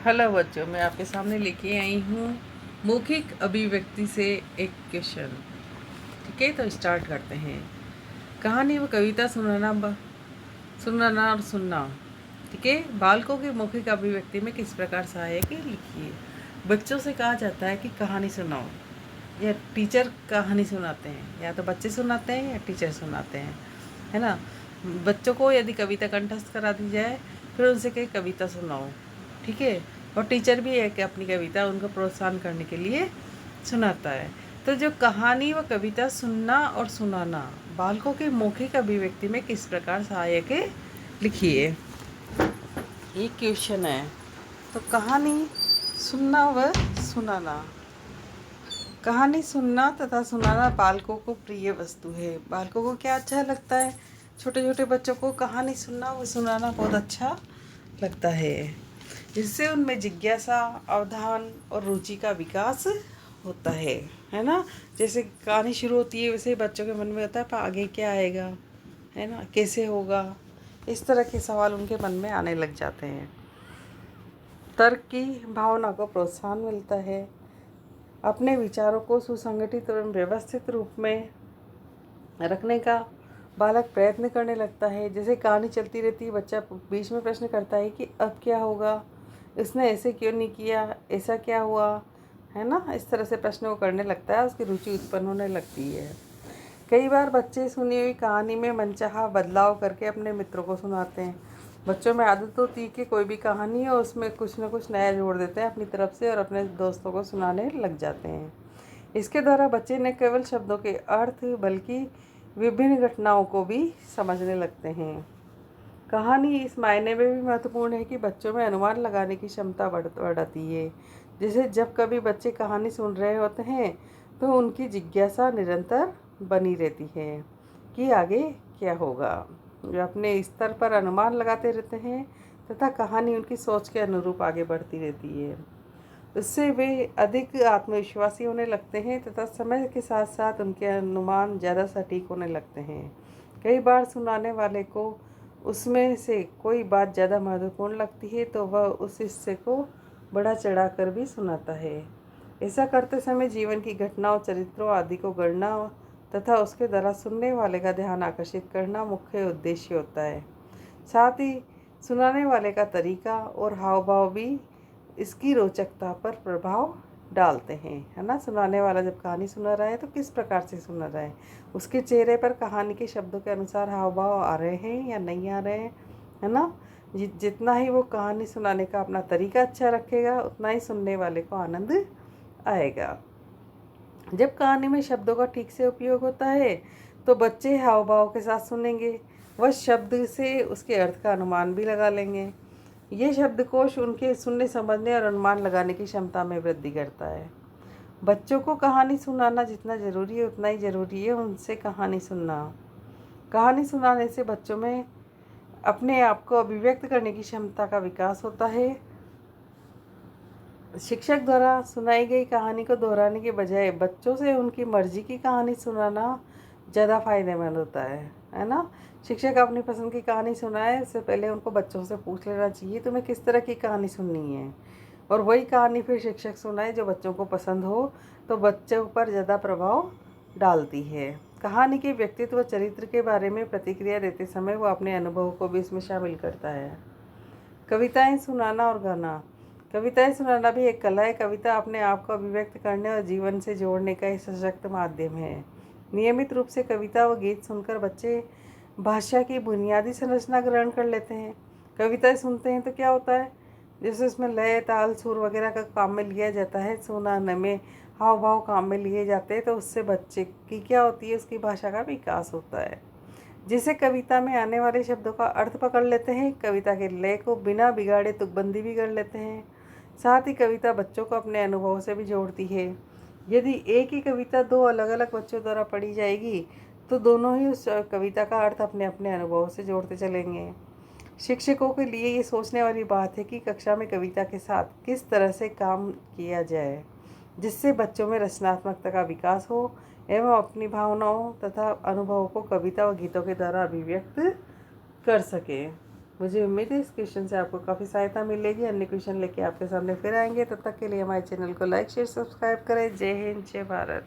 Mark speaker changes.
Speaker 1: Hello बच्चों, मैं आपके सामने लेके आई हूँ मौखिक अभिव्यक्ति से एक क्वेश्चन। ठीक है, तो स्टार्ट करते हैं। कहानी व कविता सुनाना और सुनना। ठीक है, बालकों की मौखिक अभिव्यक्ति में किस प्रकार सहायक है लिखिए। बच्चों से कहा जाता है कि कहानी सुनाओ, या टीचर कहानी सुनाते हैं, या तो बच्चे सुनाते हैं या टीचर सुनाते हैं, है ना। बच्चों को यदि कविता कंठस्थ करा दी जाए, फिर उनसे कहे कविता सुनाओ। ठीक है, और टीचर भी है कि अपनी कविता उनको प्रोत्साहन करने के लिए सुनाता है। तो जो कहानी व कविता सुनना और सुनाना बालकों के मौखिक अभिव्यक्ति में किस प्रकार सहायक है लिखिए। ये क्वेश्चन है। तो कहानी सुनना व सुनाना। कहानी सुनना तथा सुनाना बालकों को प्रिय वस्तु है। बालकों को क्या अच्छा लगता है? छोटे छोटे बच्चों को कहानी सुनना व सुनाना बहुत अच्छा लगता है। जिससे उनमें जिज्ञासा, अवधान और रुचि का विकास होता है ना। जैसे कहानी शुरू होती है वैसे ही बच्चों के मन में होता है पर आगे क्या आएगा, है ना, कैसे होगा, इस तरह के सवाल उनके मन में आने लग जाते हैं। तर्क की भावना को प्रोत्साहन मिलता है। अपने विचारों को सुसंगठित एवं व्यवस्थित रूप में रखने का बालक प्रयत्न करने लगता है। जैसे कहानी चलती रहती है, बच्चा बीच में प्रश्न करता है कि अब क्या होगा, इसने ऐसे क्यों नहीं किया, ऐसा क्या हुआ, है ना। इस तरह से प्रश्न वो करने लगता है, उसकी रुचि उत्पन्न होने लगती है। कई बार बच्चे सुनी हुई कहानी में मनचाहा बदलाव करके अपने मित्रों को सुनाते हैं। बच्चों में आदत होती है कि कोई भी कहानी है उसमें कुछ न कुछ नया जोड़ देते हैं अपनी तरफ से और अपने दोस्तों को सुनाने लग जाते हैं। इसके द्वारा बच्चे न केवल शब्दों के अर्थ बल्कि विभिन्न घटनाओं को भी समझने लगते हैं। कहानी इस मायने में भी महत्वपूर्ण है कि बच्चों में अनुमान लगाने की क्षमता बढ़ाती है। जैसे जब कभी बच्चे कहानी सुन रहे होते हैं तो उनकी जिज्ञासा निरंतर बनी रहती है कि आगे क्या होगा। वे अपने स्तर पर अनुमान लगाते रहते हैं तथा कहानी उनकी सोच के अनुरूप आगे बढ़ती रहती है। इससे वे अधिक आत्मविश्वासी होने लगते हैं तथा समय के साथ साथ उनके अनुमान ज़्यादा सटीक होने लगते हैं। कई बार सुनाने वाले को उसमें से कोई बात ज़्यादा महत्वपूर्ण लगती है तो वह उस हिस्से को बढ़ा चढ़ा कर भी सुनाता है। ऐसा करते समय जीवन की घटनाओं, चरित्रों आदि को गढ़ना तथा उसके द्वारा सुनने वाले का ध्यान आकर्षित करना मुख्य उद्देश्य होता है। साथ ही सुनाने वाले का तरीका और हाव भाव भी इसकी रोचकता पर प्रभाव डालते हैं, है ना। सुनाने वाला जब कहानी सुना रहा है तो किस प्रकार से सुना रहा है, उसके चेहरे पर कहानी के शब्दों के अनुसार हाव भाव आ रहे हैं या नहीं आ रहे हैं, है ना। जितना ही वो कहानी सुनाने का अपना तरीका अच्छा रखेगा उतना ही सुनने वाले को आनंद आएगा। जब कहानी में शब्दों का ठीक से उपयोग होता है तो बच्चे हाव भाव के साथ सुनेंगे, वह शब्द से उसके अर्थ का अनुमान भी लगा लेंगे। ये शब्दकोश उनके सुनने, समझने और अनुमान लगाने की क्षमता में वृद्धि करता है। बच्चों को कहानी सुनाना जितना ज़रूरी है उतना ही ज़रूरी है उनसे कहानी सुनना। कहानी सुनाने से बच्चों में अपने आप को अभिव्यक्त करने की क्षमता का विकास होता है। शिक्षक द्वारा सुनाई गई कहानी को दोहराने के बजाय बच्चों से उनकी मर्जी की कहानी सुनाना ज़्यादा फायदेमंद होता है ना। शिक्षक अपनी पसंद की कहानी सुनाए उससे पहले उनको बच्चों से पूछ लेना चाहिए तुम्हें किस तरह की कहानी सुननी है, और वही कहानी फिर शिक्षक सुनाए जो बच्चों को पसंद हो, तो बच्चों पर ज़्यादा प्रभाव डालती है। कहानी के व्यक्तित्व व चरित्र के बारे में प्रतिक्रिया देते समय वो अपने अनुभव को भी इसमें शामिल करता है। कविताएं सुनाना और गाना। कविताएं सुनाना भी एक कला है। कविता अपने आप को अभिव्यक्त करने और जीवन से जोड़ने का एक सशक्त माध्यम है। नियमित रूप से कविता व गीत सुनकर बच्चे भाषा की बुनियादी संरचना ग्रहण कर लेते हैं। कविताएं सुनते हैं तो क्या होता है, जैसे उसमें लय, ताल, सुर वगैरह का काम में लिया जाता है, सुनाने में हाव भाव काम में लिए जाते हैं, तो उससे बच्चे की क्या होती है, उसकी भाषा का विकास होता है। जिसे कविता में आने वाले शब्दों का अर्थ पकड़ लेते हैं, कविता के लय को बिना बिगाड़े तुकबंदी भी कर लेते हैं। साथ ही कविता बच्चों को अपने अनुभवों से भी जोड़ती है। यदि एक ही कविता दो अलग अलग बच्चों द्वारा पढ़ी जाएगी तो दोनों ही उस कविता का अर्थ अपने अपने अनुभवों से जोड़ते चलेंगे। शिक्षकों के लिए ये सोचने वाली बात है कि कक्षा में कविता के साथ किस तरह से काम किया जाए जिससे बच्चों में रचनात्मकता का विकास हो एवं अपनी भावनाओं तथा अनुभवों को कविता व गीतों के द्वारा अभिव्यक्त कर सकें। मुझे उम्मीद है इस क्वेश्चन से आपको काफ़ी सहायता मिलेगी। अन्य क्वेश्चन लेके आपके सामने फिर आएंगे। तब तक के लिए हमारे चैनल को लाइक शेयर सब्सक्राइब करें। जय हिंद, जय भारत।